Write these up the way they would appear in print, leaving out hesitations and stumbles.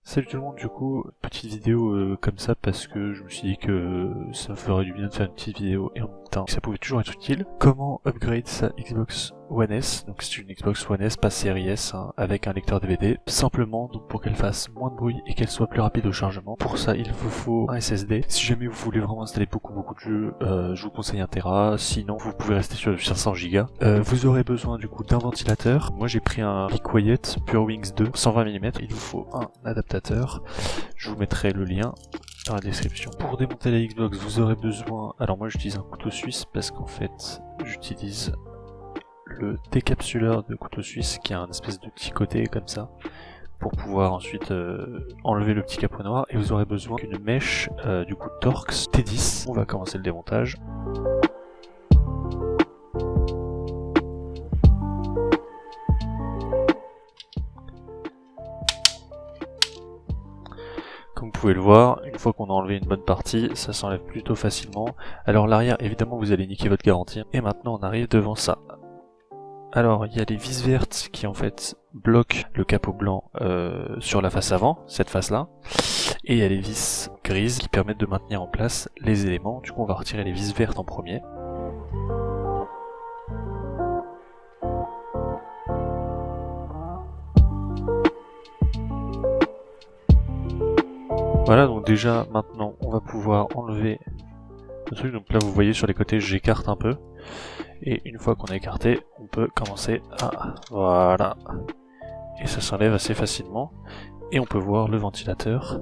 Salut tout le monde, du coup, petite vidéo comme ça parce que je me suis dit que ça me ferait du bien de faire une petite vidéo et en même temps ça pouvait toujours être utile. Comment upgrade sa Xbox One S, donc c'est une Xbox One S, pas série S, hein, avec un lecteur DVD, simplement donc pour qu'elle fasse moins de bruit et qu'elle soit plus rapide au chargement. Pour ça il vous faut un SSD. Si jamais vous voulez vraiment installer beaucoup de jeux, je vous conseille 1 Tera, sinon vous pouvez rester sur du 500 Go. Vous aurez besoin du coup d'un ventilateur. Moi j'ai pris un Be Quiet PureWings 2 120 mm, il vous faut un adaptateur. Je vous mettrai le lien dans la description. Pour démonter la Xbox, vous aurez besoin... Alors moi j'utilise un couteau suisse parce qu'en fait j'utilise le décapsuleur de couteau suisse qui a un espèce de petit côté comme ça pour pouvoir ensuite enlever le petit capot noir. Et vous aurez besoin d'une mèche du coup Torx T10. On va commencer le démontage. Comme vous pouvez le voir, une fois qu'on a enlevé une bonne partie, ça s'enlève plutôt facilement. Alors l'arrière, évidemment, vous allez niquer votre garantie. Et maintenant, on arrive devant ça. Alors, il y a les vis vertes qui en fait bloquent le capot blanc sur la face avant, cette face-là. Et il y a les vis grises qui permettent de maintenir en place les éléments. Du coup, on va retirer les vis vertes en premier. Voilà, donc déjà maintenant on va pouvoir enlever le truc. Donc là vous voyez sur les côtés j'écarte un peu. Et une fois qu'on a écarté, on peut commencer à... Voilà. Et ça s'enlève assez facilement. Et on peut voir le ventilateur.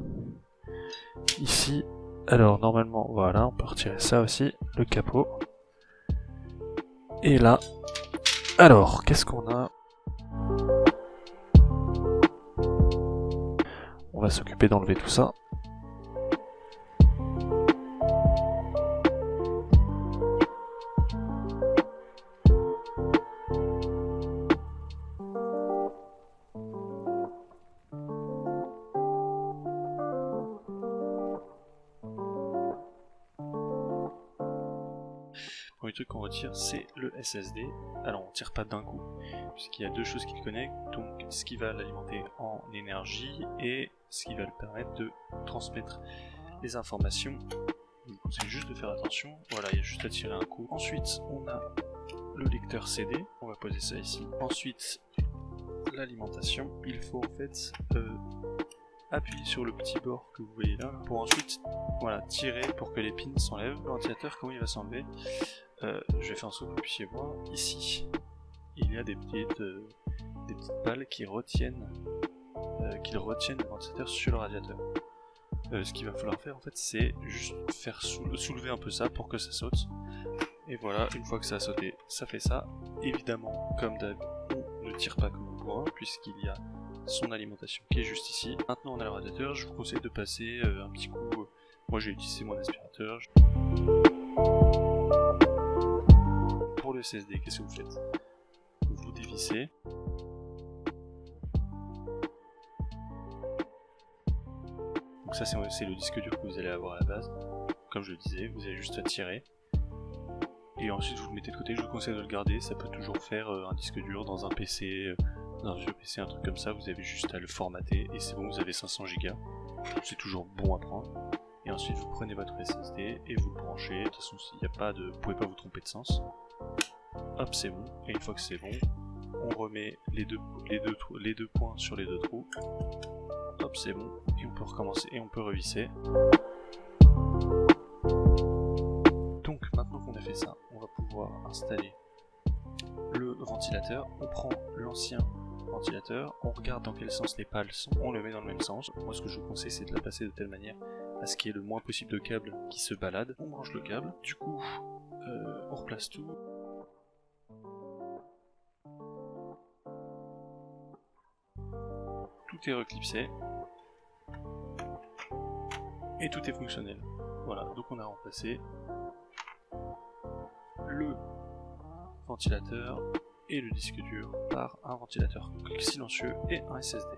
Ici. Alors normalement, voilà, on peut retirer ça aussi, le capot. Et là... Alors, qu'est-ce qu'on a? On va s'occuper d'enlever tout ça. Le premier truc qu'on retire, c'est le SSD. Alors on ne tire pas d'un coup, puisqu'il y a deux choses qui le connectent, donc ce qui va l'alimenter en énergie et ce qui va le permettre de transmettre les informations. Je vous conseille juste de faire attention, voilà, il y a juste à tirer un coup. Ensuite on a le lecteur CD, on va poser ça ici. Ensuite l'alimentation, il faut en fait appuyer sur le petit bord que vous voyez là, pour ensuite voilà, tirer pour que les pins s'enlèvent. Le ventilateur, comment il va s'enlever? Je vais faire en sorte que vous puissiez voir. Ici, il y a des petites pales qui retiennent le ventilateur sur le radiateur. Ce qu'il va falloir faire en fait, c'est juste faire soulever un peu ça pour que ça saute. Et voilà, une fois que ça a sauté, ça fait ça. Évidemment, comme d'hab, on ne tire pas comme un bourrin, puisqu'il y a son alimentation qui est juste ici. Maintenant on a le radiateur, je vous conseille de passer un petit coup. Moi j'ai utilisé mon aspirateur. Pour le SSD, qu'est-ce que vous faites? Vous dévissez. Donc ça c'est le disque dur que vous allez avoir à la base. Comme je le disais, vous avez juste à tirer. Et ensuite vous le mettez de côté, je vous conseille de le garder, ça peut toujours faire un disque dur dans un PC, dans un vieux PC, un truc comme ça, vous avez juste à le formater et c'est bon, vous avez 500 Go. C'est toujours bon à prendre. Et ensuite vous prenez votre SSD et vous le branchez, de toute façon il y a pas de, vous pouvez pas vous tromper de sens. Hop, c'est bon, et une fois que c'est bon, on remet les deux points sur les deux trous. Hop, c'est bon, et on peut recommencer, et on peut revisser. Donc maintenant qu'on a fait ça, on va pouvoir installer le ventilateur. On prend l'ancien ventilateur, on regarde dans quel sens les pales sont, on le met dans le même sens. Moi ce que je vous conseille c'est de la passer de telle manière à ce qu'il y ait le moins possible de câbles qui se baladent. On branche le câble, du coup on replace tout. Tout est reclipsé. Et tout est fonctionnel. Voilà, donc on a remplacé le ventilateur et le disque dur par un ventilateur silencieux et un SSD.